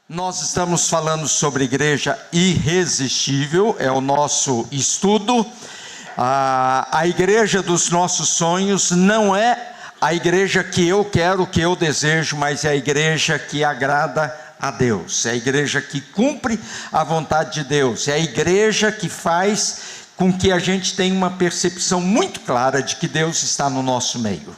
Nós estamos falando sobre igreja irresistível, é o nosso estudo. A igreja dos nossos sonhos não é a igreja que eu quero, que eu desejo, mas é a igreja que agrada a Deus, é a igreja que cumpre a vontade de Deus, é a igreja que faz com que a gente tenha uma percepção muito clara de que Deus está no nosso meio.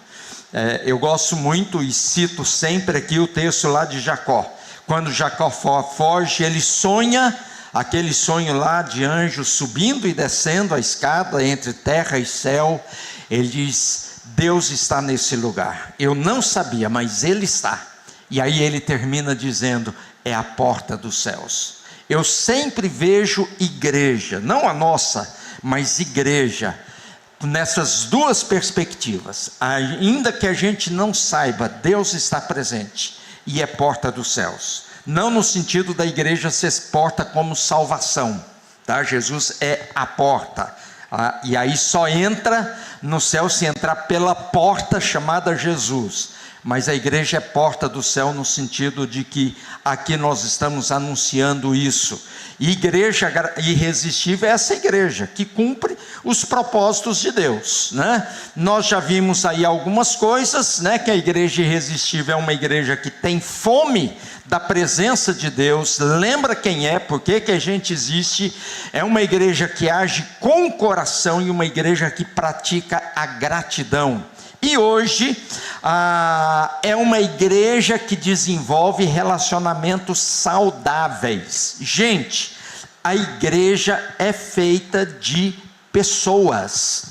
Eu gosto muito e cito sempre aqui o texto lá de Jacó. Quando Jacó foge, ele sonha aquele sonho lá de anjos subindo e descendo a escada entre terra e céu. Ele diz: Deus está nesse lugar. Eu não sabia, mas Ele está. E aí ele termina dizendo: é a porta dos céus. Eu sempre vejo igreja, não a nossa, mas igreja, nessas duas perspectivas. Ainda que a gente não saiba, Deus está presente e é porta dos céus. Não no sentido da igreja ser porta como salvação, tá? Jesus é a porta, e aí só entra no céu se entrar pela porta chamada Jesus. Mas a igreja é porta do céu no sentido de que aqui nós estamos anunciando isso. E igreja irresistível é essa igreja que cumpre os propósitos de Deus, né? Nós já vimos aí algumas coisas, né? Que a igreja irresistível é uma igreja que tem fome da presença de Deus, lembra quem é, por que a gente existe. É uma igreja que age com o coração e uma igreja que pratica a gratidão. E hoje é uma igreja que desenvolve relacionamentos saudáveis. Gente, a igreja é feita de pessoas,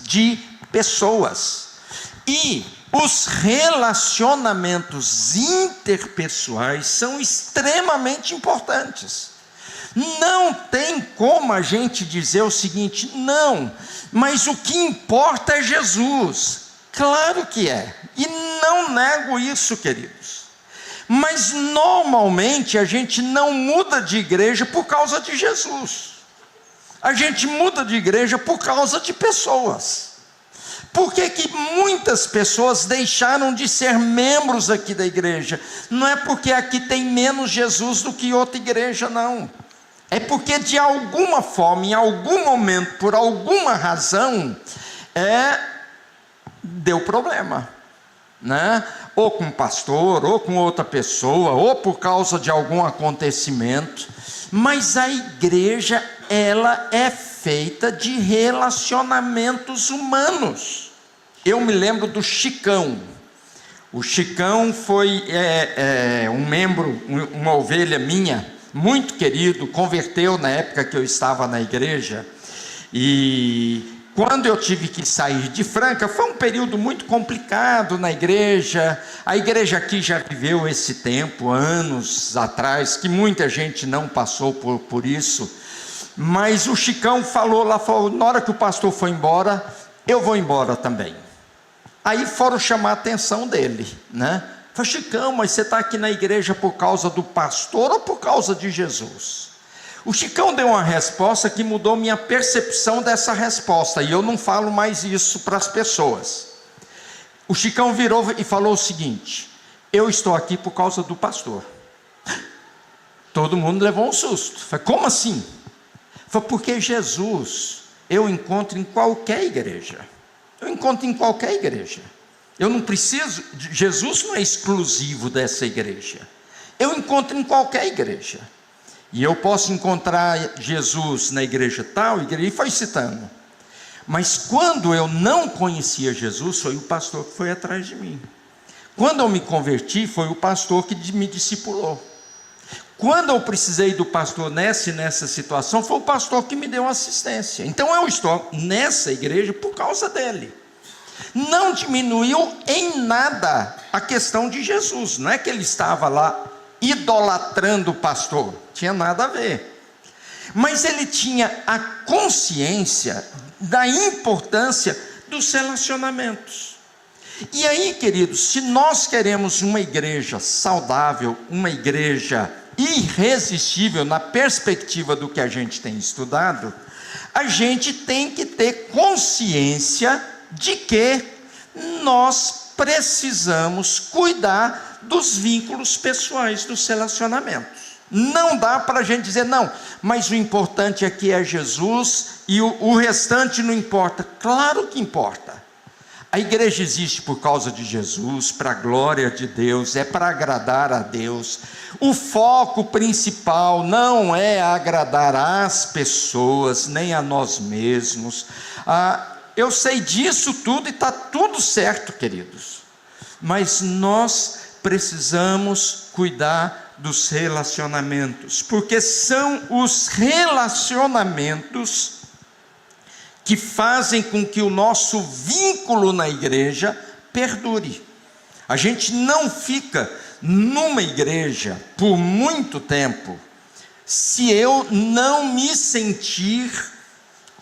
e os relacionamentos interpessoais são extremamente importantes. Não tem como a gente dizer o seguinte: não, mas o que importa é Jesus. Claro que é, e não nego isso, queridos. Mas normalmente a gente não muda de igreja por causa de Jesus. A gente muda de igreja por causa de pessoas. Por que muitas pessoas deixaram de ser membros aqui da igreja? Não é porque aqui tem menos Jesus do que outra igreja, não. É porque de alguma forma, em algum momento, por alguma razão, deu problema, né? Ou com o pastor, ou com outra pessoa, ou por causa de algum acontecimento. Mas a igreja, ela é feita de relacionamentos humanos. Eu me lembro do Chicão. O Chicão foi um membro, uma ovelha minha, muito querido, converteu na época que eu estava na igreja. E quando eu tive que sair de Franca, foi um período muito complicado na igreja. A igreja aqui já viveu esse tempo, anos atrás, que muita gente não passou por isso. Mas o Chicão falou, na hora que o pastor foi embora, eu vou embora também. Aí foram chamar a atenção dele, né? Falei: Chicão, mas você está aqui na igreja por causa do pastor ou por causa de Jesus? O Chicão deu uma resposta que mudou minha percepção dessa resposta, e eu não falo mais isso para as pessoas. O Chicão virou e falou o seguinte: eu estou aqui por causa do pastor. Todo mundo levou um susto. Falei: como assim? Falei: porque Jesus eu encontro em qualquer igreja. Eu encontro em qualquer igreja. Eu não preciso, Jesus não é exclusivo dessa igreja. Eu encontro em qualquer igreja. E eu posso encontrar Jesus na igreja tal, e foi citando. Mas quando eu não conhecia Jesus, foi o pastor que foi atrás de mim. Quando eu me converti, foi o pastor que me discipulou. Quando eu precisei do pastor nessa situação, foi o pastor que me deu assistência. Então eu estou nessa igreja por causa dele. Não diminuiu em nada a questão de Jesus. Não é que ele estava lá idolatrando o pastor, tinha nada a ver. Mas ele tinha a consciência da importância dos relacionamentos. E aí, queridos, se nós queremos uma igreja saudável, uma igreja irresistível na perspectiva do que a gente tem estudado, a gente tem que ter consciência de que nós precisamos cuidar dos vínculos pessoais, dos relacionamentos. Não dá para a gente dizer não, mas o importante aqui é Jesus e o restante não importa. Claro que importa. A igreja existe por causa de Jesus, para a glória de Deus, é para agradar a Deus. O foco principal não é agradar às pessoas, nem a nós mesmos. Eu sei disso tudo e está tudo certo, queridos. Mas nós precisamos cuidar dos relacionamentos, porque são os relacionamentos que fazem com que o nosso vínculo na igreja perdure. A gente não fica numa igreja por muito tempo se eu não me sentir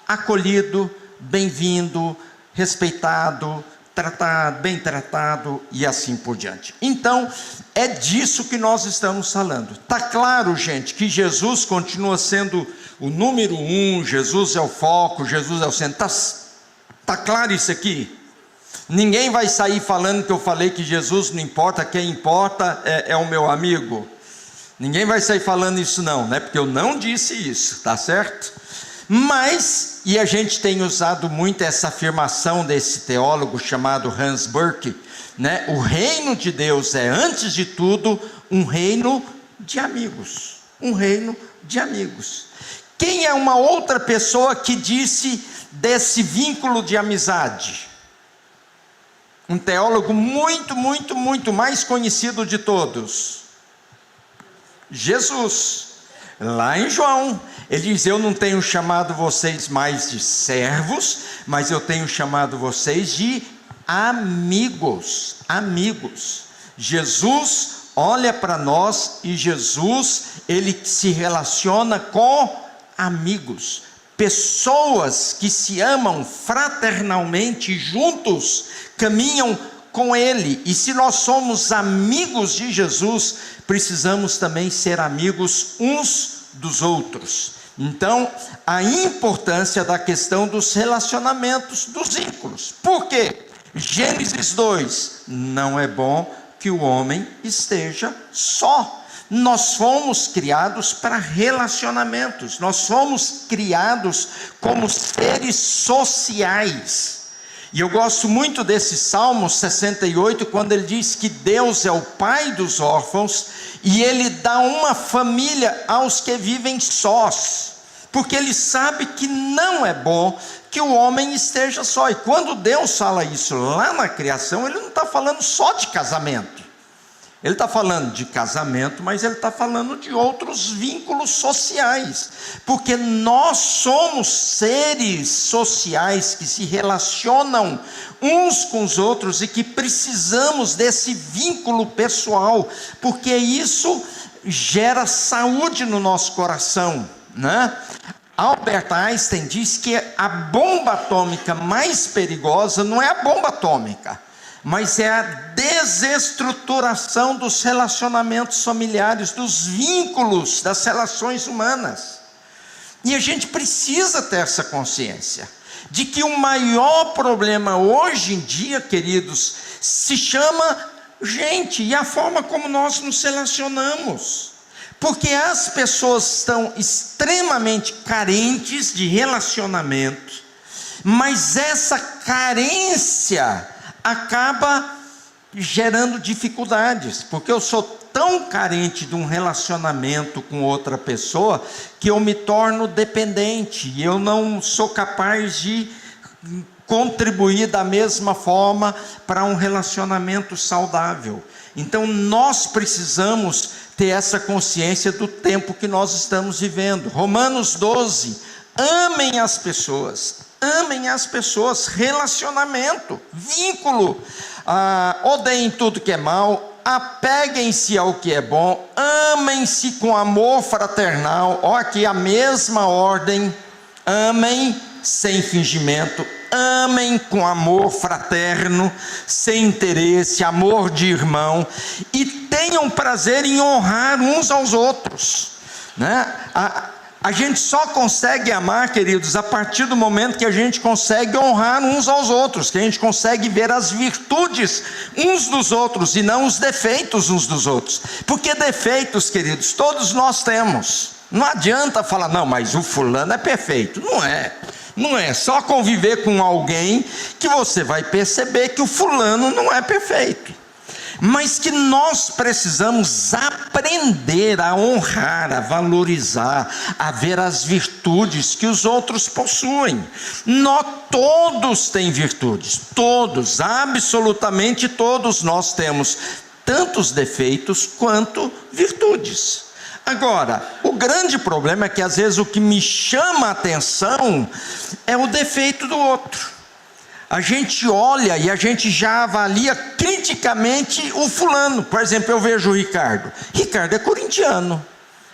acolhido, bem-vindo, respeitado, tratado, bem tratado e assim por diante. Então, é disso que nós estamos falando. Está claro, gente, que Jesus continua sendo o número 1, Jesus é o foco, Jesus é o centro. Está claro isso aqui? Ninguém vai sair falando que eu falei que Jesus não importa, quem importa é o meu amigo. Ninguém vai sair falando isso não, né? Porque eu não disse isso, tá certo? Mas, e a gente tem usado muito essa afirmação desse teólogo chamado Hans Burke, né? O reino de Deus é, antes de tudo, um reino de amigos. Um reino de amigos. Quem é uma outra pessoa que disse desse vínculo de amizade? Um teólogo muito mais conhecido de todos. Jesus. Lá em João, ele diz: eu não tenho chamado vocês mais de servos, mas eu tenho chamado vocês de amigos. Amigos. Jesus olha para nós e Jesus, ele se relaciona com amigos. Pessoas que se amam fraternalmente juntos, caminham com ele. E se nós somos amigos de Jesus, precisamos também ser amigos uns dos outros. Então, a importância da questão dos relacionamentos, dos vínculos. Por quê? Gênesis 2, não é bom que o homem esteja só. Nós fomos criados para relacionamentos, nós fomos criados como seres sociais. E eu gosto muito desse Salmo 68, quando ele diz que Deus é o pai dos órfãos, e ele dá uma família aos que vivem sós, porque ele sabe que não é bom que o homem esteja só. E quando Deus fala isso lá na criação, ele não está falando só de casamento. Ele está falando de casamento, mas ele está falando de outros vínculos sociais, porque nós somos seres sociais que se relacionam uns com os outros e que precisamos desse vínculo pessoal, porque isso gera saúde no nosso coração, né? Albert Einstein diz que a bomba atômica mais perigosa não é a bomba atômica, mas é a desestruturação dos relacionamentos familiares, dos vínculos, das relações humanas. E a gente precisa ter essa consciência de que o maior problema hoje em dia, queridos, se chama gente e a forma como nós nos relacionamos. Porque as pessoas estão extremamente carentes de relacionamento, mas essa carência acaba gerando dificuldades, porque eu sou tão carente de um relacionamento com outra pessoa, que eu me torno dependente, e eu não sou capaz de contribuir da mesma forma para um relacionamento saudável. Então nós precisamos ter essa consciência do tempo que nós estamos vivendo. Romanos 12, amem as pessoas, relacionamento, vínculo, odeiem tudo que é mal, apeguem-se ao que é bom, amem-se com amor fraternal. Olha aqui a mesma ordem: amem sem fingimento, amem com amor fraterno, sem interesse, amor de irmão, e tenham prazer em honrar uns aos outros, né? A gente só consegue amar, queridos, a partir do momento que a gente consegue honrar uns aos outros, que a gente consegue ver as virtudes uns dos outros e não os defeitos uns dos outros. Porque defeitos, queridos, todos nós temos. Não adianta falar, não, mas o fulano é perfeito. Não é só conviver com alguém que você vai perceber que o fulano não é perfeito. Mas que nós precisamos aprender a honrar, a valorizar, a ver as virtudes que os outros possuem. Nós todos têm virtudes, todos, absolutamente todos nós temos tantos defeitos quanto virtudes. Agora, o grande problema é que às vezes o que me chama a atenção é o defeito do outro. A gente olha e a gente já avalia criticamente o fulano. Por exemplo, eu vejo o Ricardo. Ricardo é corintiano.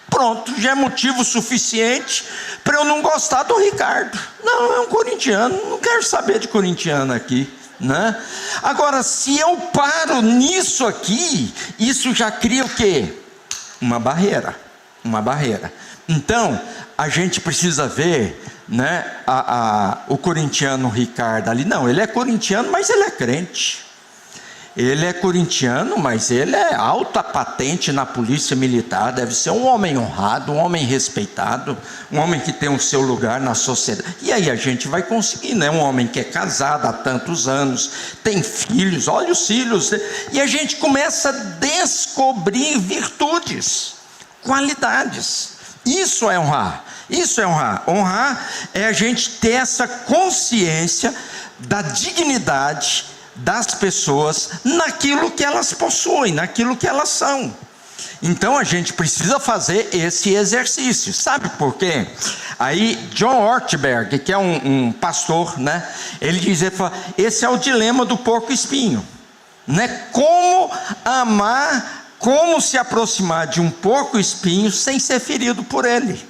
Pronto, já é motivo suficiente para eu não gostar do Ricardo. Não, é um corintiano, não quero saber de corintiano aqui, né? Agora, se eu paro nisso aqui, isso já cria o quê? Uma barreira. Então, a gente precisa ver, né, o corintiano Ricardo ali. Não, ele é corintiano, mas ele é crente. Ele é corintiano, mas ele é alta patente na polícia militar. Deve ser um homem honrado, um homem respeitado, um homem que tem o seu lugar na sociedade. E aí a gente vai conseguir, né? Um homem que é casado há tantos anos, tem filhos, olha os filhos, e a gente começa a descobrir virtudes, qualidades. Isso é honrar. Honrar é a gente ter essa consciência da dignidade das pessoas naquilo que elas possuem, naquilo que elas são. Então a gente precisa fazer esse exercício. Sabe por quê? Aí John Ortberg, que é um pastor, né? Ele fala, esse é o dilema do porco-espinho, né? Como amar, como se aproximar de um porco-espinho sem ser ferido por ele.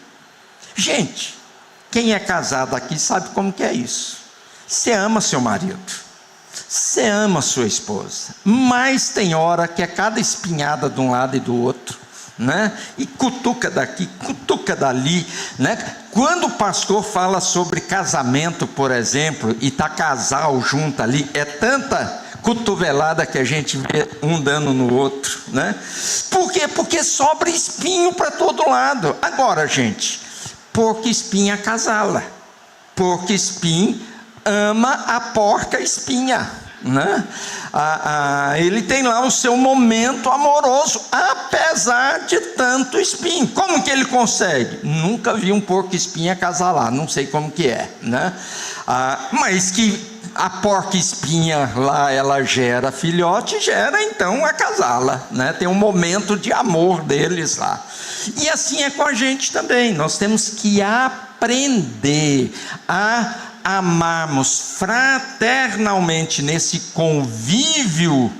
Gente, quem é casado aqui sabe como que é isso. Você ama seu marido, você ama sua esposa, mas tem hora que é cada espinhada de um lado e do outro, né? E cutuca daqui, cutuca dali, né? Quando o pastor fala sobre casamento, por exemplo, e tá casal junto ali, é tanta cotovelada que a gente vê um dando no outro, né? Por quê? Porque sobra espinho para todo lado. Agora, gente, porco-espinho acasala, porco-espinho ama a porca-espinha, né? Ele tem lá o seu momento amoroso, apesar de tanto espinho. Como que ele consegue? Nunca vi um porco-espinho acasalar, não sei como que é, né? Mas que a porca-espinha lá, ela gera filhote, gera então acasala, né? Tem um momento de amor deles lá. E assim é com a gente também. Nós temos que aprender a amarmos fraternalmente nesse convívio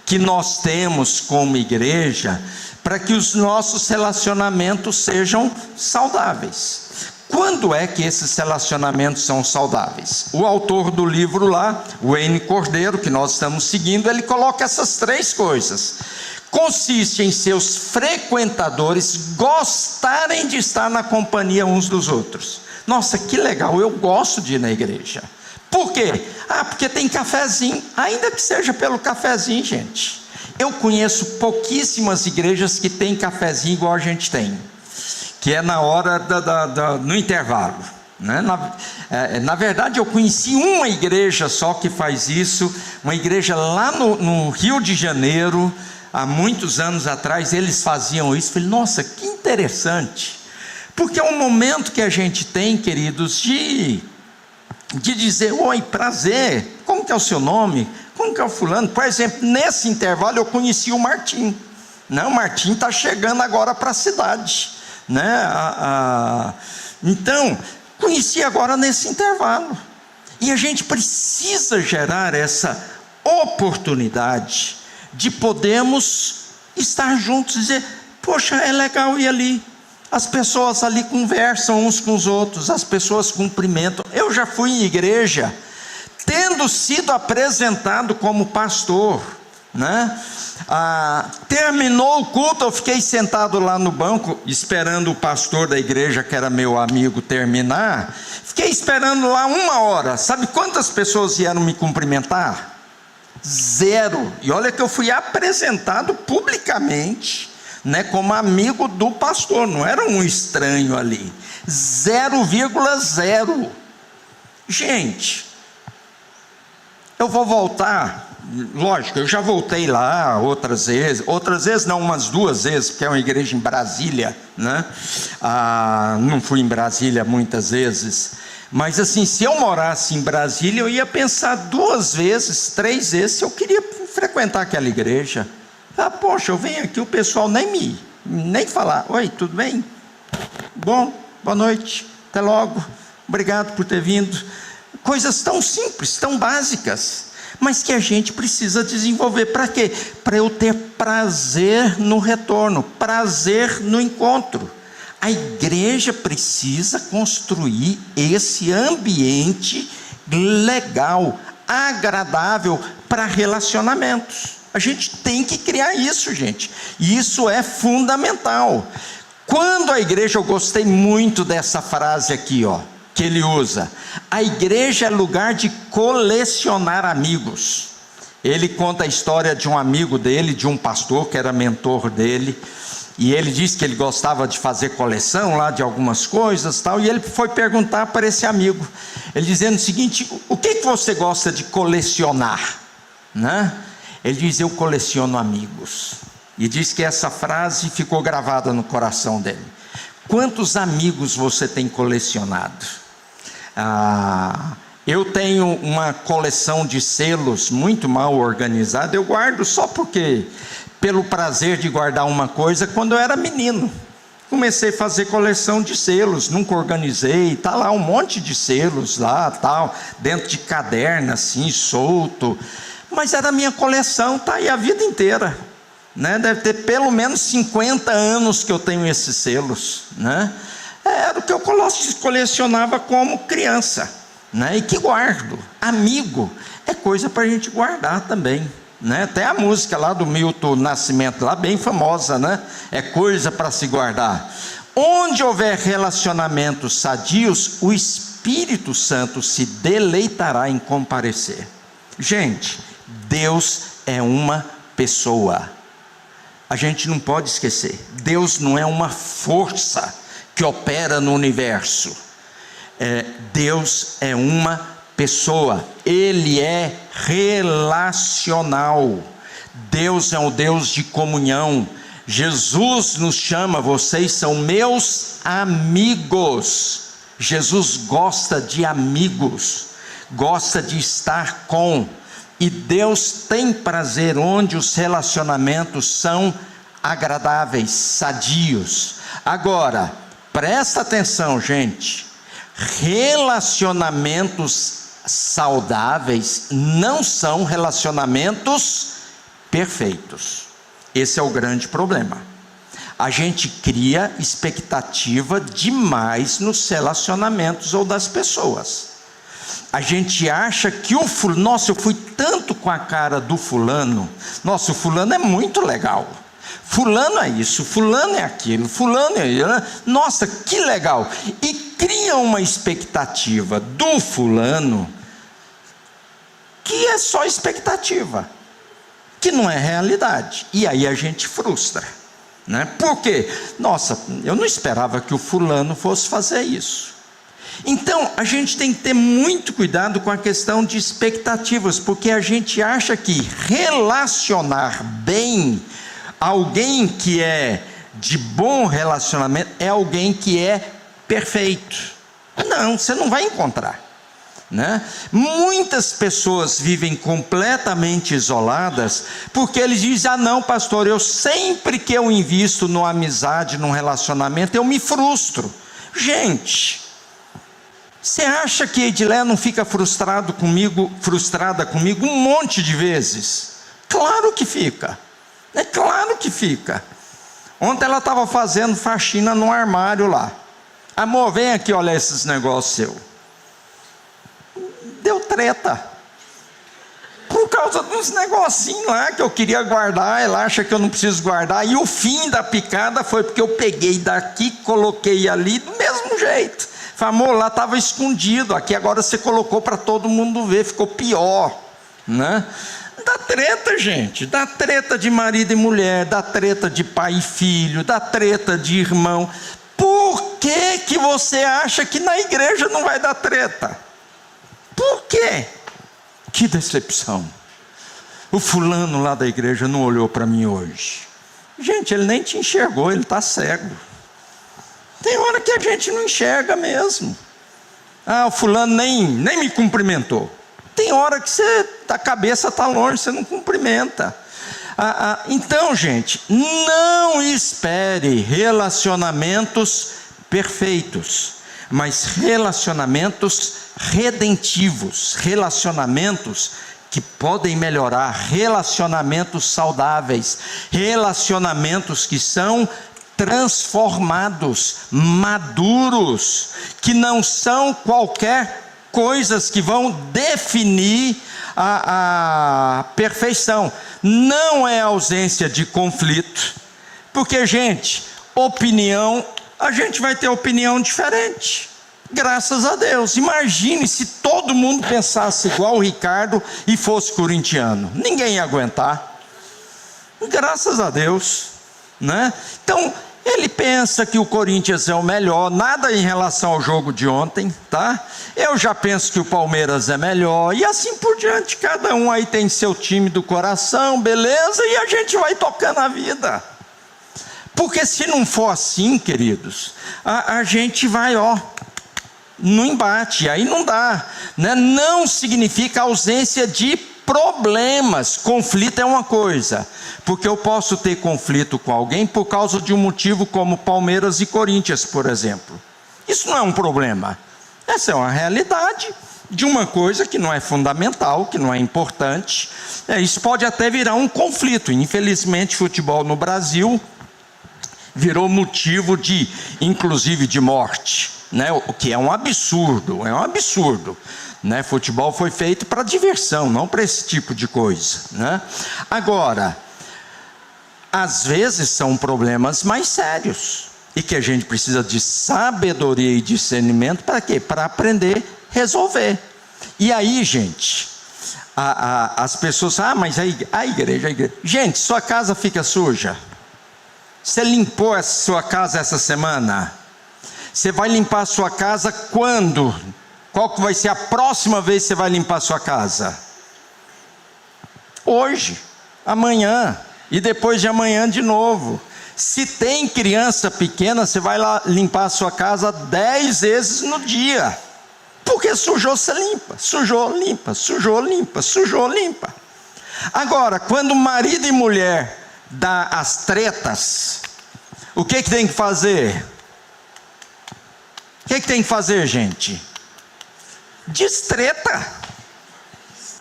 que nós temos como igreja, para que os nossos relacionamentos sejam saudáveis. Quando é que esses relacionamentos são saudáveis? O autor do livro lá, Wayne Cordeiro, que nós estamos seguindo, ele coloca essas 3 coisas. Consiste em seus frequentadores gostarem de estar na companhia uns dos outros. Nossa, que legal, eu gosto de ir na igreja. Por quê? Porque tem cafezinho, ainda que seja pelo cafezinho, gente. Eu conheço pouquíssimas igrejas que tem cafezinho igual a gente tem, que é na hora no intervalo, né? Na verdade, eu conheci uma igreja só que faz isso, uma igreja lá no Rio de Janeiro, há muitos anos atrás, eles faziam isso. Falei, nossa, que interessante. Porque é um momento que a gente tem, queridos, de dizer, oi, prazer, como que é o seu nome? Como que é o fulano? Por exemplo, nesse intervalo eu conheci o Martim, né? O Martim está chegando agora para a cidade, né? Então, conheci agora nesse intervalo. E a gente precisa gerar essa oportunidade de podermos estar juntos e dizer, poxa, é legal ir ali. As pessoas ali conversam uns com os outros, as pessoas cumprimentam. Eu já fui em igreja, tendo sido apresentado como pastor, né? Terminou o culto, eu fiquei sentado lá no banco, esperando o pastor da igreja, que era meu amigo, terminar. Fiquei esperando lá 1 hora. Sabe quantas pessoas vieram me cumprimentar? 0. E olha que eu fui apresentado publicamente, né, como amigo do pastor, não era um estranho ali. 0,0. Gente, eu vou voltar. Lógico, eu já voltei lá outras vezes não, umas 2 vezes, porque é uma igreja em Brasília, né? Não fui em Brasília muitas vezes, mas assim, se eu morasse em Brasília, eu ia pensar 2 vezes, 3 vezes, se eu queria frequentar aquela igreja. Poxa, eu venho aqui, o pessoal nem falar, oi, tudo bem? Bom, boa noite, até logo, obrigado por ter vindo. Coisas tão simples, tão básicas, mas que a gente precisa desenvolver. Para quê? Para eu ter prazer no retorno, prazer no encontro. A igreja precisa construir esse ambiente legal, agradável para relacionamentos. A gente tem que criar isso, gente. E isso é fundamental. Quando a igreja, eu gostei muito dessa frase aqui, que ele usa: a igreja é lugar de colecionar amigos. Ele conta a história de um amigo dele, de um pastor que era mentor dele, e ele disse que ele gostava de fazer coleção lá de algumas coisas tal, e ele foi perguntar para esse amigo, ele dizendo o seguinte: o que você gosta de colecionar, né? Ele diz: eu coleciono amigos. E diz que essa frase ficou gravada no coração dele. Quantos amigos você tem colecionado? Eu tenho uma coleção de selos muito mal organizada. Eu guardo só pelo prazer de guardar uma coisa. Quando eu era menino, comecei a fazer coleção de selos, nunca organizei, está lá um monte de selos lá, tal, dentro de caderno assim, solto, mas era a minha coleção, está aí a vida inteira, né? Deve ter pelo menos 50 anos que eu tenho esses selos, né? Era o que eu colecionava como criança, né? E que guardo. Amigo é coisa para a gente guardar também, né? Até a música lá do Milton Nascimento, lá bem famosa, né? É coisa para se guardar. Onde houver relacionamentos sadios, o Espírito Santo se deleitará em comparecer. Gente, Deus é uma pessoa. A gente não pode esquecer, Deus não é uma força que opera no universo. Deus é uma pessoa, Ele é relacional. Deus é um Deus de comunhão. Jesus nos chama: vocês são meus amigos. Jesus gosta de amigos, gosta de estar com. E Deus tem prazer onde os relacionamentos são agradáveis, sadios. Agora, presta atenção, gente. Relacionamentos saudáveis não são relacionamentos perfeitos. Esse é o grande problema. A gente cria expectativa demais nos relacionamentos ou das pessoas. A gente acha que nossa, eu fui tanto com a cara do fulano, nossa, o fulano é muito legal, fulano é isso, fulano é aquilo, fulano é isso, nossa, que legal, e cria uma expectativa do fulano, que é só expectativa, que não é realidade, e aí a gente frustra, né? Por quê? Nossa, eu não esperava que o fulano fosse fazer isso. Então, a gente tem que ter muito cuidado com a questão de expectativas, porque a gente acha que relacionar bem alguém que é de bom relacionamento é alguém que é perfeito. Não, você não vai encontrar, né? Muitas pessoas vivem completamente isoladas, porque eles dizem: não, pastor, eu sempre que eu invisto numa amizade, num relacionamento, eu me frustro. Gente, você acha que Edilé não fica frustrada comigo um monte de vezes? Claro que fica, é claro que fica. Ontem ela estava fazendo faxina no armário lá. Amor, vem aqui olhar esses negócios seus. Deu treta, por causa causa dos negocinhos lá que eu queria guardar, ela acha que eu não preciso guardar, e o fim da picada foi porque eu peguei daqui, coloquei ali do mesmo jeito. Falei, amor, lá estava escondido, aqui agora você colocou para todo mundo ver, ficou pior, né? Dá treta, gente, dá treta de marido e mulher, dá treta de pai e filho, dá treta de irmão. Por que você acha que na igreja não vai dar treta? Por quê? Que decepção. O fulano lá da igreja não olhou para mim hoje. Gente, ele nem te enxergou, ele está cego. Tem hora que a gente não enxerga mesmo. O fulano nem me cumprimentou. Tem hora que a cabeça está longe, você não cumprimenta. Então, gente, não espere relacionamentos perfeitos, mas relacionamentos redentivos, relacionamentos que podem melhorar, relacionamentos saudáveis, relacionamentos que são transformados, maduros, que não são qualquer coisas que vão definir a perfeição. Não é ausência de conflito, porque, gente, opinião, a gente vai ter opinião diferente, graças a Deus. Imagine se todo mundo pensasse igual o Ricardo e fosse corintiano, ninguém ia aguentar, graças a Deus, né? Então, ele pensa que o Corinthians é o melhor, nada em relação ao jogo de ontem, tá? Eu já penso que o Palmeiras é melhor, e assim por diante, cada um aí tem seu time do coração, beleza? E a gente vai tocando a vida. Porque se não for assim, queridos, a gente vai, no embate, aí não dá, né? Não significa ausência de problemas. Conflito é uma coisa, porque eu posso ter conflito com alguém por causa de um motivo como Palmeiras e Corinthians, por exemplo. Isso não é um problema, essa é uma realidade de uma coisa que não é fundamental, que não é importante. Isso pode até virar um conflito. Infelizmente, futebol no Brasil virou motivo inclusive de morte, né? O que é um absurdo, né? Futebol foi feito para diversão, não para esse tipo de coisa, né? Agora, às vezes são problemas mais sérios, e que a gente precisa de sabedoria e discernimento. Para quê? Para aprender a resolver. E aí, gente, as pessoas falam, mas a igreja. Gente, sua casa fica suja? Você limpou a sua casa essa semana? Você vai limpar a sua casa quando? Qual que vai ser a próxima vez que você vai limpar a sua casa? Hoje, amanhã, e depois de amanhã de novo. Se tem criança pequena, você vai lá limpar a sua casa 10 vezes no dia. Porque sujou, você limpa. Sujou, limpa. Sujou, limpa. Sujou, limpa. Agora, quando marido e mulher dá as tretas, o que tem que fazer? O que tem que fazer, gente? Destreta.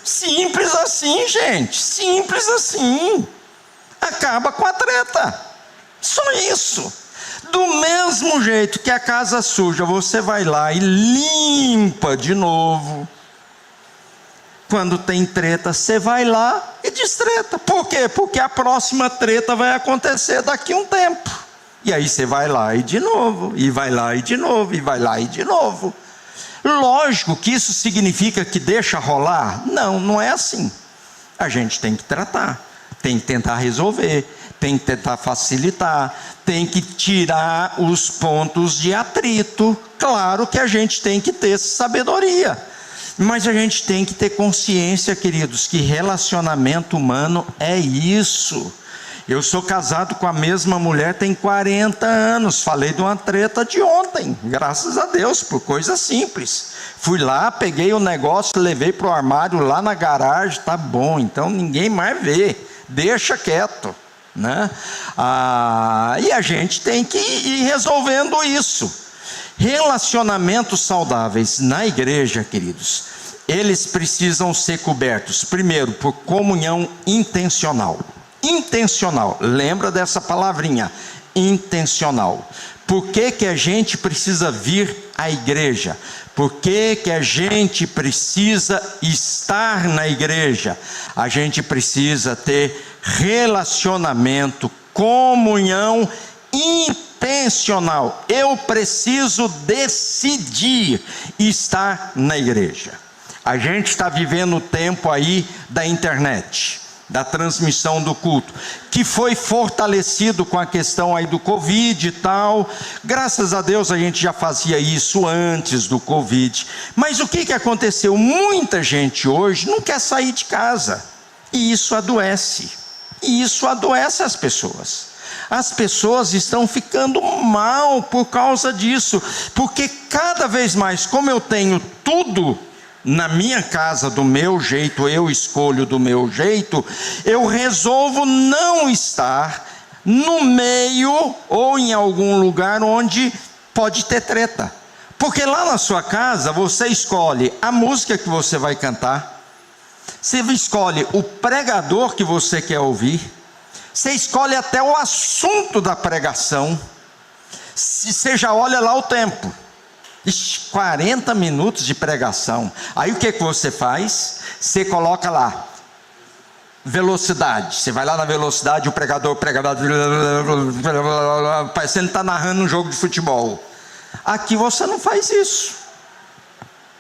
Simples assim, gente. Simples assim. Acaba com a treta. Só isso. Do mesmo jeito que a casa suja, você vai lá e limpa de novo. Quando tem treta, você vai lá e destreta. Por quê? Porque a próxima treta vai acontecer daqui a um tempo. E aí você vai lá e de novo, e vai lá e de novo, e vai lá e de novo. Lógico que isso significa que deixa rolar? Não, não é assim. A gente tem que tratar, tem que tentar resolver, tem que tentar facilitar, tem que tirar os pontos de atrito. Claro que a gente tem que ter sabedoria, mas a gente tem que ter consciência, queridos, que relacionamento humano é isso. Eu sou casado com a mesma mulher tem 40 anos, falei de uma treta de ontem, graças a Deus, por coisa simples. Fui lá, peguei o negócio, levei para o armário lá na garagem, tá bom, então ninguém mais vê, deixa quieto, né? E a gente tem que ir resolvendo isso. Relacionamentos saudáveis na igreja, queridos, eles precisam ser cobertos, primeiro, por comunhão intencional. Intencional, lembra dessa palavrinha, intencional. Por que que a gente precisa vir à igreja? Por que que a gente precisa estar na igreja? A gente precisa ter relacionamento, comunhão intencional. Eu preciso decidir estar na igreja. A gente está vivendo o tempo aí da internet, da transmissão do culto, que foi fortalecido com a questão aí do Covid e tal. Graças a Deus a gente já fazia isso antes do Covid. Mas o que aconteceu? Muita gente hoje não quer sair de casa, e isso adoece. E isso adoece as pessoas. As pessoas estão ficando mal por causa disso, porque cada vez mais, como eu tenho tudo na minha casa do meu jeito, eu escolho do meu jeito, eu resolvo não estar no meio ou em algum lugar onde pode ter treta. Porque lá na sua casa você escolhe a música que você vai cantar, você escolhe o pregador que você quer ouvir, você escolhe até o assunto da pregação. Você já olha lá o tempo. 40 minutos de pregação. Aí o que você faz? Você coloca lá velocidade. Você vai lá na velocidade, o pregador parecendo que está narrando um jogo de futebol. Aqui você não faz isso.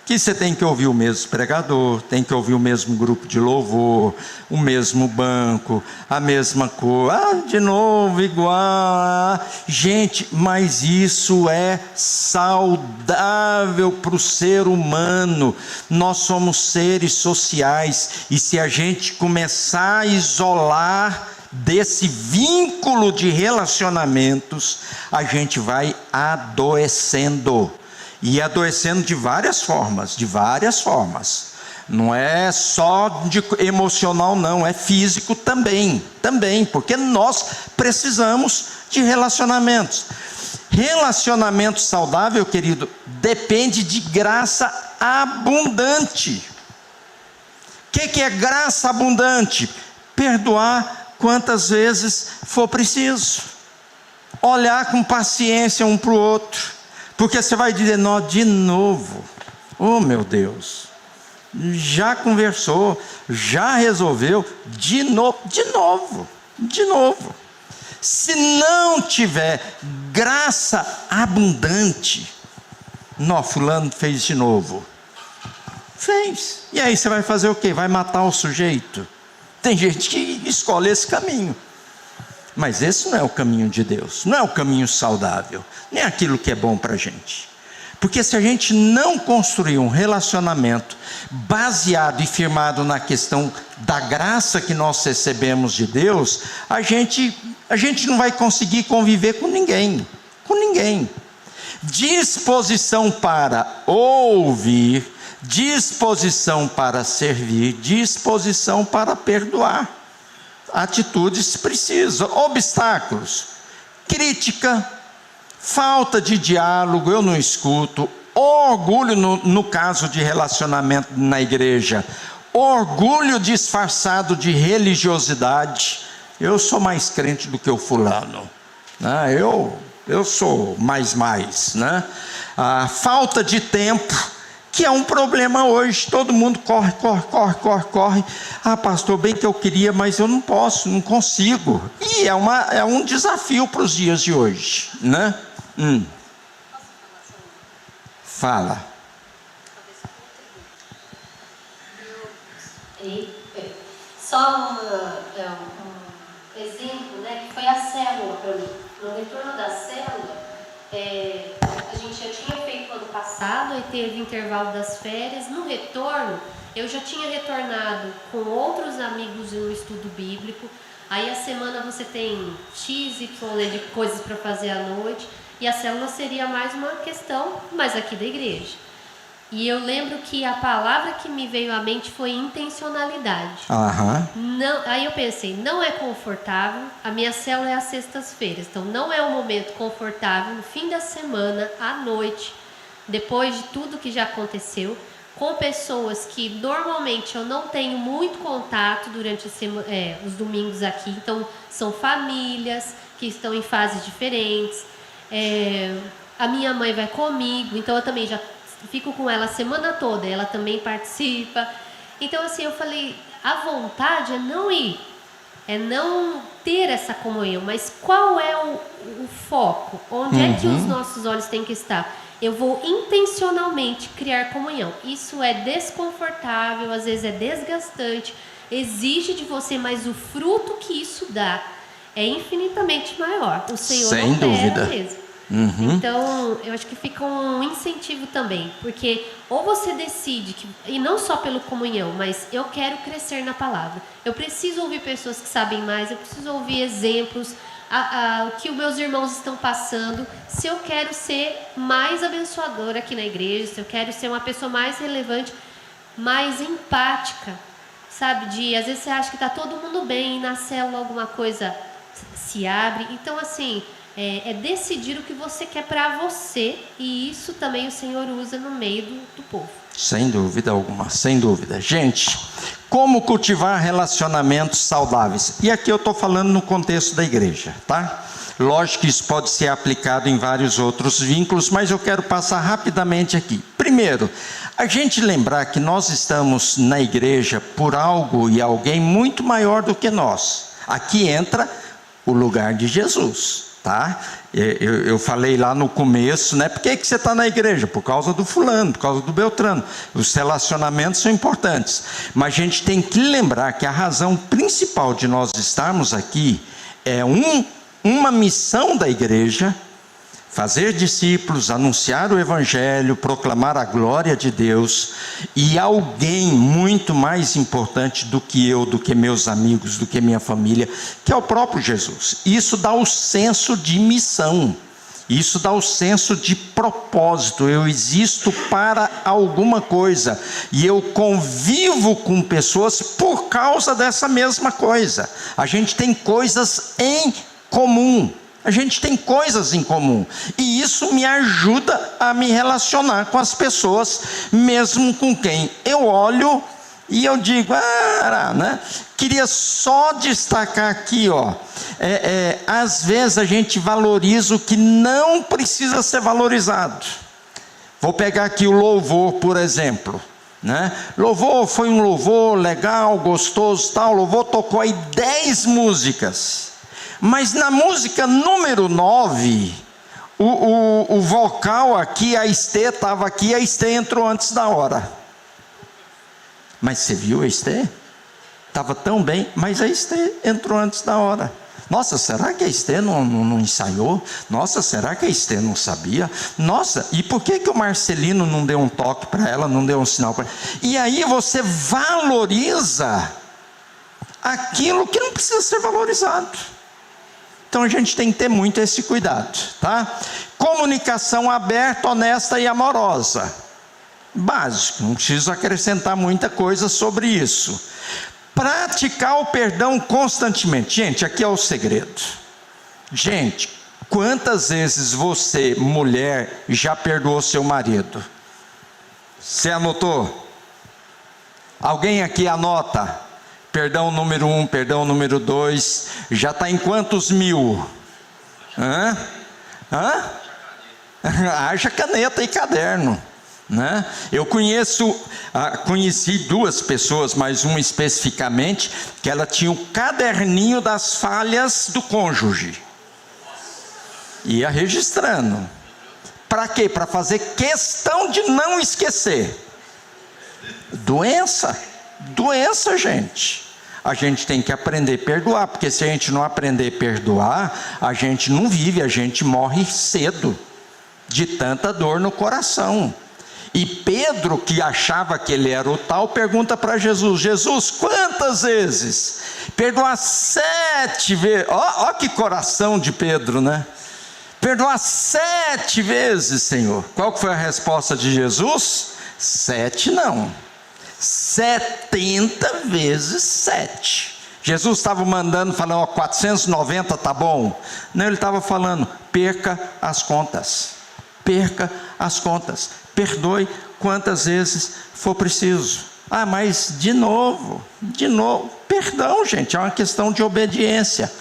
Aqui você tem que ouvir o mesmo pregador, tem que ouvir o mesmo grupo de louvor, o mesmo banco, a mesma cor, de novo igual. Gente, mas isso é saudável para o ser humano. Nós somos seres sociais, e se a gente começar a isolar desse vínculo de relacionamentos, a gente vai adoecendo. E adoecendo de várias formas, Não é só de emocional não, é físico também, porque nós precisamos de relacionamentos. Relacionamento saudável, querido, depende de graça abundante. O que é graça abundante? Perdoar quantas vezes for preciso. Olhar com paciência um para o outro. Porque você vai dizer, não, de novo, oh meu Deus, já conversou, já resolveu, de novo. Se não tiver graça abundante, não, fulano fez de novo. Fez. E aí você vai fazer o quê? Vai matar o sujeito? Tem gente que escolhe esse caminho. Mas esse não é o caminho de Deus, não é o caminho saudável, nem aquilo que é bom para a gente. Porque se a gente não construir um relacionamento baseado e firmado na questão da graça que nós recebemos de Deus, a gente não vai conseguir conviver com ninguém. Disposição para ouvir, disposição para servir, disposição para perdoar. Atitudes precisam, obstáculos, crítica, falta de diálogo, eu não escuto, orgulho no caso de relacionamento na igreja, orgulho disfarçado de religiosidade. Eu sou mais crente do que o fulano, né? Eu sou mais, né? A falta de tempo, que é um problema hoje. Todo mundo corre. Pastor, bem que eu queria, mas eu não posso, não consigo. E é um desafio para os dias de hoje, né? Fala. Só um exemplo, né, que foi a célula para mim. No retorno da célula, a gente já tinha feito ano passado e teve intervalo das férias. No retorno, eu já tinha retornado com outros amigos em um estudo bíblico. Aí a semana você tem XY de coisas para fazer à noite, e a célula seria mais uma questão, mas aqui da igreja. E eu lembro que a palavra que me veio à mente foi intencionalidade. Não, aí eu pensei, não é confortável, a minha célula é às sextas-feiras, então não é um momento confortável no fim da semana, à noite, depois de tudo que já aconteceu, com pessoas que normalmente eu não tenho muito contato durante os domingos aqui. Então são famílias que estão em fases diferentes. A minha mãe vai comigo, então eu também já fico com ela a semana toda, ela também participa. Então assim, eu falei, a vontade é não ir, é não ter essa comunhão, mas qual é o foco? Onde é que os nossos olhos têm que estar? Eu vou intencionalmente criar comunhão. Isso é desconfortável, às vezes é desgastante, exige de você, mas o fruto que isso dá é infinitamente maior. O Senhor Sem dúvida mesmo. Então, eu acho que fica um incentivo também, porque ou você decide, e não só pelo comunhão, mas eu quero crescer na palavra, eu preciso ouvir pessoas que sabem mais, eu preciso ouvir exemplos, o que os meus irmãos estão passando, se eu quero ser mais abençoadora aqui na igreja, se eu quero ser uma pessoa mais relevante, mais empática, sabe? Às vezes você acha que está todo mundo bem, e na célula alguma coisa se abre. Então, assim, é decidir o que você quer para você, e isso também o Senhor usa no meio do povo. Sem dúvida alguma, sem dúvida. Gente, como cultivar relacionamentos saudáveis? E aqui eu estou falando no contexto da igreja, tá? Lógico que isso pode ser aplicado em vários outros vínculos, mas eu quero passar rapidamente aqui. Primeiro, a gente lembrar que nós estamos na igreja por algo e alguém muito maior do que nós. Aqui entra o lugar de Jesus. Tá? Eu falei lá no começo, né? Por que você está na igreja? Por causa do fulano, por causa do Beltrano. Os relacionamentos são importantes, mas a gente tem que lembrar que a razão principal de nós estarmos aqui é uma missão da igreja: fazer discípulos, anunciar o evangelho, proclamar a glória de Deus, e alguém muito mais importante do que eu, do que meus amigos, do que minha família, que é o próprio Jesus. Isso dá o senso de missão, isso dá o senso de propósito. Eu existo para alguma coisa, e eu convivo com pessoas por causa dessa mesma coisa. A gente tem coisas em comum. A gente tem coisas em comum, e isso me ajuda a me relacionar com as pessoas, mesmo com quem eu olho e eu digo, né? Queria só destacar aqui, às vezes a gente valoriza o que não precisa ser valorizado. Vou pegar aqui o louvor, por exemplo, né? Louvor foi um louvor legal, gostoso, tal. O louvor tocou aí 10 músicas. Mas na música número 9, o vocal aqui, a Estê estava aqui, a Estê entrou antes da hora. Mas você viu a Estê? Estava tão bem, mas a Estê entrou antes da hora. Nossa, será que a Estê não ensaiou? Nossa, será que a Estê não sabia? Nossa, e por que o Marcelino não deu um toque para ela, não deu um sinal para ela? E aí você valoriza aquilo que não precisa ser valorizado. Então a gente tem que ter muito esse cuidado, tá? Comunicação aberta, honesta e amorosa. Básico, não preciso acrescentar muita coisa sobre isso. Praticar o perdão constantemente. Gente, aqui é o segredo. Gente, quantas vezes você, mulher, já perdoou seu marido? Você anotou? Alguém aqui anota? Perdão número 1, perdão número 2, já está em quantos mil? Haja caneta e caderno, né? Eu conheci 2 pessoas, mas uma especificamente, que ela tinha o caderninho das falhas do cônjuge, ia registrando. Para quê? Para fazer questão de não esquecer. Doença, gente. A gente tem que aprender a perdoar, porque se a gente não aprender a perdoar, a gente não vive, a gente morre cedo, de tanta dor no coração. E Pedro, que achava que ele era o tal, pergunta para Jesus: Jesus, quantas vezes? Perdoar 7 vezes. Ó que coração de Pedro, né? Perdoar 7 vezes, Senhor. Qual que foi a resposta de Jesus? 7 não. 70 vezes 7. Jesus estava mandando, falando, 490 tá bom? Não, ele estava falando, perca as contas. Perca as contas. Perdoe quantas vezes for preciso. Mas de novo. Perdão, gente, é uma questão de obediência.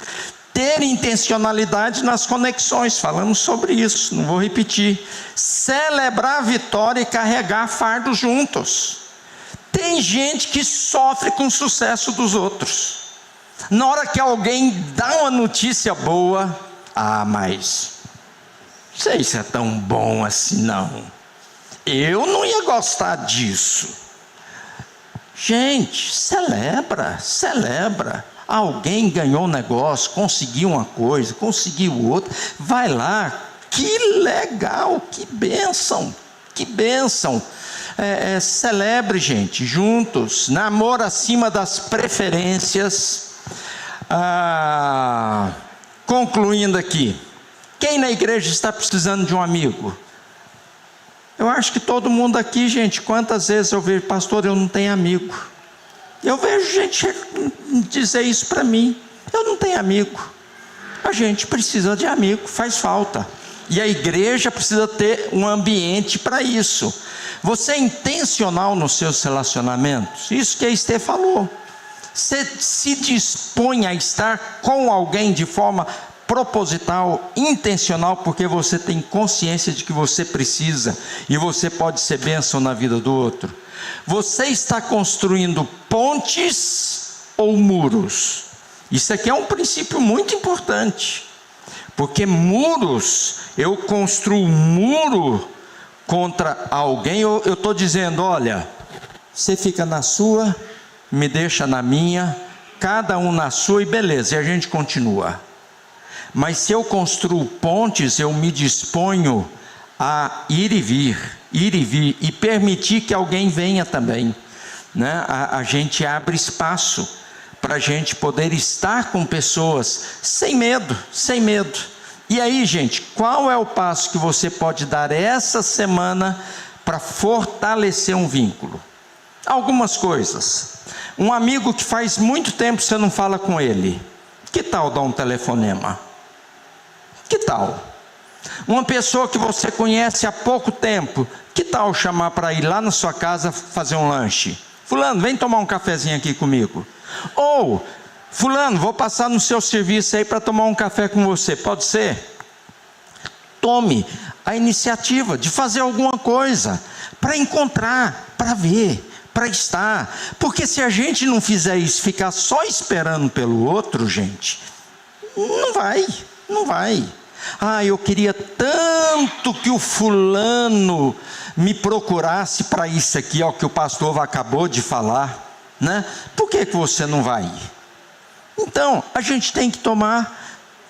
Ter intencionalidade nas conexões, falamos sobre isso, não vou repetir. Celebrar a vitória e carregar fardos juntos. Tem gente que sofre com o sucesso dos outros. Na hora que alguém dá uma notícia boa, mas não sei se é tão bom assim não. Eu não ia gostar disso. Gente, celebra. Alguém ganhou um negócio, conseguiu uma coisa, conseguiu outra. Vai lá, que legal, que bênção. Celebre, gente, juntos. Namoro acima das preferências. Concluindo aqui, quem na igreja está precisando de um amigo? Eu acho que todo mundo aqui, gente, quantas vezes eu vejo, pastor, eu não tenho amigo. Eu vejo gente dizer isso para mim, eu não tenho amigo. A gente precisa de amigo, faz falta. E a igreja precisa ter um ambiente para isso. Você é intencional nos seus relacionamentos? Isso que a Esther falou. Você se dispõe a estar com alguém de forma proposital, intencional, porque você tem consciência de que você precisa e você pode ser bênção na vida do outro. Você está construindo pontes ou muros? Isso aqui é um princípio muito importante, porque muros, eu construo um muro contra alguém, eu estou dizendo, olha, você fica na sua, me deixa na minha, cada um na sua e beleza, e a gente continua. Mas se eu construo pontes, eu me disponho a ir e vir, e permitir que alguém venha também, né? A gente abre espaço para a gente poder estar com pessoas sem medo. E aí, gente, qual é o passo que você pode dar essa semana para fortalecer um vínculo? Algumas coisas. Um amigo que faz muito tempo você não fala com ele, que tal dar um telefonema? Que tal? Uma pessoa que você conhece há pouco tempo, que tal chamar para ir lá na sua casa fazer um lanche? Fulano, vem tomar um cafezinho aqui comigo. Ou, fulano, vou passar no seu serviço aí para tomar um café com você, pode ser? Tome a iniciativa de fazer alguma coisa, para encontrar, para ver, para estar. Porque se a gente não fizer isso, ficar só esperando pelo outro, gente, não vai. Eu queria tanto que o fulano me procurasse para isso aqui, que o pastor acabou de falar, né? Por que você não vai ir? Então, a gente tem que tomar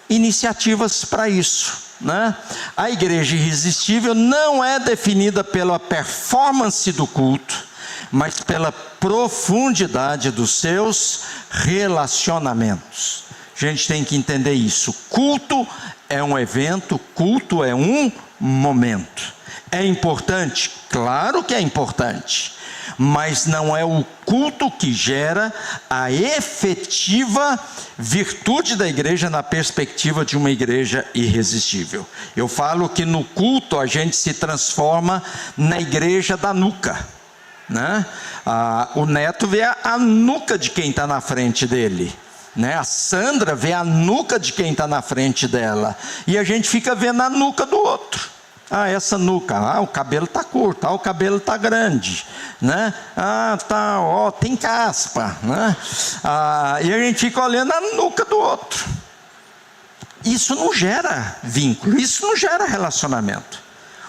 iniciativas para isso, né? A igreja irresistível não é definida pela performance do culto, mas pela profundidade dos seus relacionamentos. A gente tem que entender isso. Culto é um evento, culto é um momento. É importante? Claro que é importante, mas não é o culto que gera a efetiva virtude da igreja na perspectiva de uma igreja irresistível. Eu falo que no culto a gente se transforma na igreja da nuca, né? O neto vê a nuca de quem está na frente dele, né? A Sandra vê a nuca de quem está na frente dela, e a gente fica vendo a nuca do outro. Essa nuca, o cabelo está curto, o cabelo está grande, né? Tem caspa, né? E a gente fica olhando a nuca do outro. Isso não gera vínculo, isso não gera relacionamento.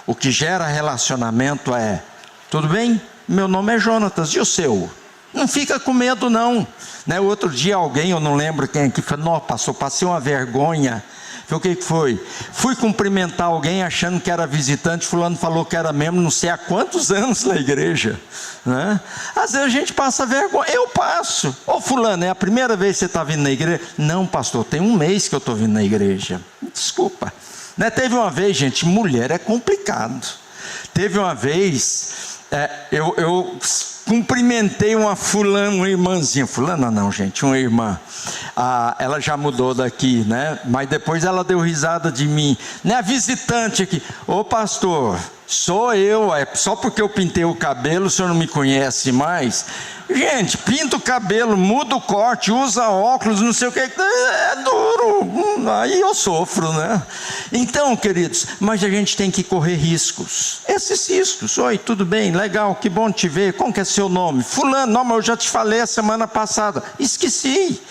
O que gera relacionamento é: tudo bem? Meu nome é Jonatas, e o seu? Não fica com medo não, né? Outro dia alguém, eu não lembro quem aqui, falou: nossa, pastor, passei uma vergonha. O que foi? Fui cumprimentar alguém achando que era visitante, fulano falou que era membro, não sei há quantos anos na igreja, né? Às vezes a gente passa vergonha, eu passo. Fulano, é a primeira vez que você está vindo na igreja? Não, pastor, tem um mês que eu estou vindo na igreja. Desculpa, né? Teve uma vez, gente, mulher é complicado. Teve uma vez, eu cumprimentei uma fulana, uma irmãzinha, fulana não, gente, uma irmã. ela já mudou daqui, né? Mas depois ela deu risada de mim, né? A visitante aqui, ô pastor, sou eu, é só porque eu pintei o cabelo, o senhor não me conhece mais? Gente, pinta o cabelo, muda o corte, usa óculos, não sei o que, é duro, aí eu sofro, né? Então, queridos, mas a gente tem que correr riscos, esses riscos. Oi, tudo bem, legal, que bom te ver, como que é seu nome? Fulano, não, mas eu já te falei a semana passada, esqueci,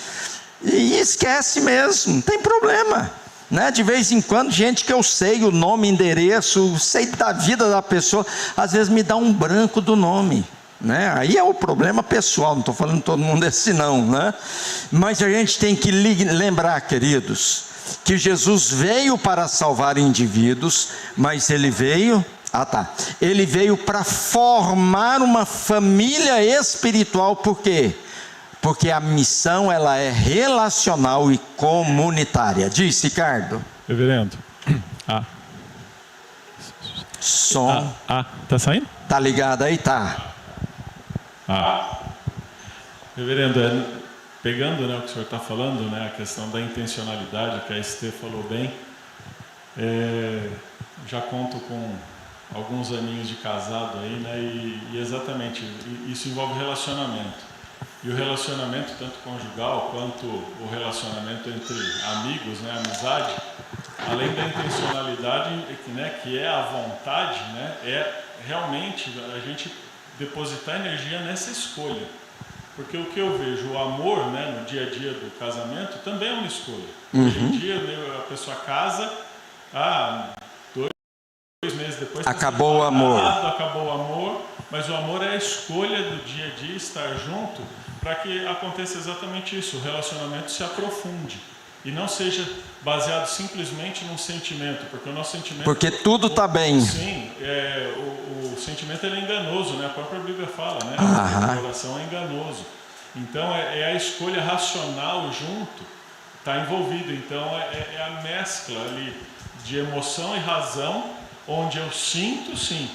e esquece mesmo, não tem problema. Né? De vez em quando, gente que eu sei o nome, endereço, sei da vida da pessoa, às vezes me dá um branco do nome, né? Aí é o problema pessoal, não estou falando todo mundo assim não, né? Mas a gente tem que lembrar, queridos, que Jesus veio para salvar indivíduos, mas Ele veio... Ele veio para formar uma família espiritual. Por quê? Porque a missão, ela é relacional e comunitária. Diz, Ricardo. Reverendo. Som. Tá saindo? Tá ligado aí? Tá. Reverendo, pegando, né, o que o senhor está falando, né, a questão da intencionalidade, que a Estê falou bem, já conto com alguns aninhos de casado aí, né, e exatamente, isso envolve relacionamento. E o relacionamento, tanto conjugal quanto o relacionamento entre amigos, né, amizade, além da intencionalidade, né, que é a vontade, né, é realmente a gente depositar energia nessa escolha. Porque o que eu vejo, o amor, né, no dia a dia do casamento, também é uma escolha. Hoje em dia, a pessoa casa, 2 meses depois... Acabou o amor. Acabou o amor, mas o amor é a escolha do dia a dia, estar junto, para que aconteça exatamente isso, o relacionamento se aprofunde. E não seja baseado simplesmente num sentimento, porque o nosso sentimento... Porque tudo está bem. Sim, o sentimento ele é enganoso, né? A própria Bíblia fala, né? O coração é enganoso. Então, é a escolha racional junto, está envolvido. Então, é a mescla ali de emoção e razão, onde eu sinto, sim,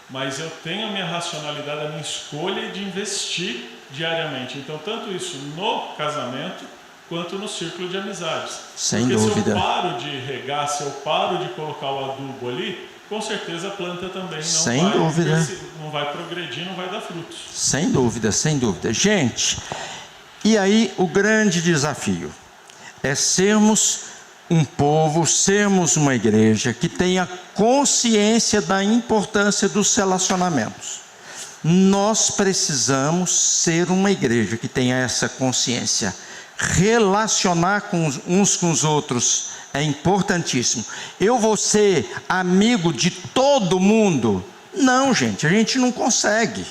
mas eu tenho a minha racionalidade, a minha escolha de investir diariamente. Então, tanto isso no casamento, quanto no círculo de amizades. Sem Porque dúvida. Se eu paro de regar, se eu paro de colocar o adubo ali, com certeza a planta também não vai progredir, não vai dar frutos. Sem dúvida, sem dúvida. Gente, e aí o grande desafio é sermos um povo, sermos uma igreja que tenha consciência da importância dos relacionamentos. Nós precisamos ser uma igreja que tenha essa consciência. Relacionar uns com os outros é importantíssimo. Eu vou ser amigo de todo mundo? Não, gente, a gente não consegue.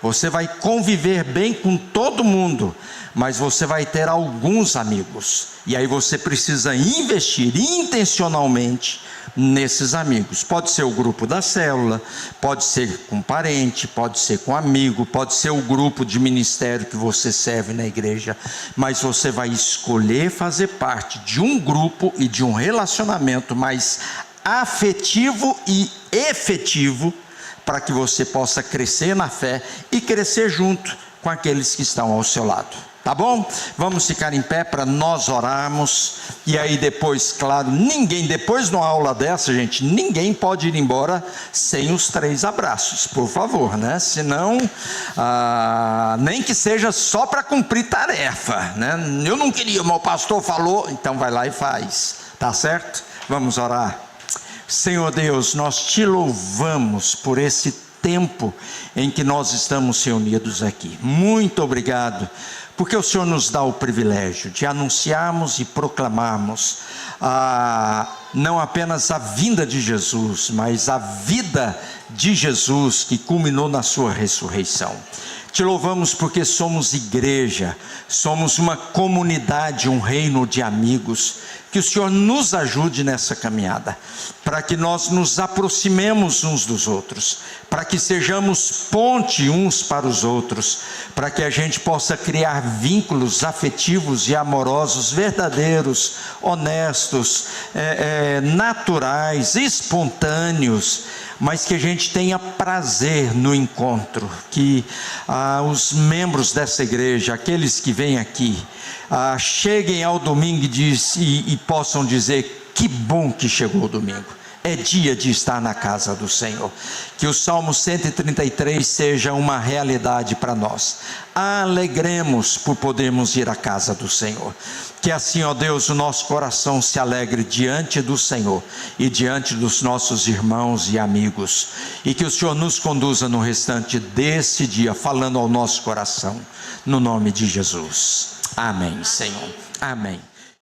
Você vai conviver bem com todo mundo, mas você vai ter alguns amigos. E aí você precisa investir intencionalmente nesses amigos. Pode ser o grupo da célula, pode ser com parente, pode ser com amigo, pode ser o grupo de ministério que você serve na igreja, mas você vai escolher fazer parte de um grupo e de um relacionamento mais afetivo e efetivo, para que você possa crescer na fé e crescer junto com aqueles que estão ao seu lado. Tá bom? Vamos ficar em pé para nós orarmos. E aí depois, claro, depois de uma aula dessa, gente, ninguém pode ir embora sem os 3 abraços, por favor, né? Senão, nem que seja só para cumprir tarefa, né? Eu não queria, mas o pastor falou, então vai lá e faz, tá certo? Vamos orar. Senhor Deus, nós te louvamos por esse tempo em que nós estamos reunidos aqui. Muito obrigado, porque o Senhor nos dá o privilégio de anunciarmos e proclamarmos não apenas a vinda de Jesus, mas a vida de Jesus que culminou na sua ressurreição. Te louvamos porque somos igreja, somos uma comunidade, um reino de amigos. Que o Senhor nos ajude nessa caminhada, para que nós nos aproximemos uns dos outros, para que sejamos ponte uns para os outros, para que a gente possa criar vínculos afetivos e amorosos, verdadeiros, honestos, naturais, espontâneos, mas que a gente tenha prazer no encontro, que os membros dessa igreja, aqueles que vêm aqui, cheguem ao domingo e possam dizer: que bom que chegou o domingo, é dia de estar na casa do Senhor. Que o Salmo 133 seja uma realidade para nós. Alegremos por podermos ir à casa do Senhor. Que assim, ó Deus, o nosso coração se alegre diante do Senhor e diante dos nossos irmãos e amigos. E que o Senhor nos conduza no restante desse dia, falando ao nosso coração, no nome de Jesus. Amém, Senhor. Amém.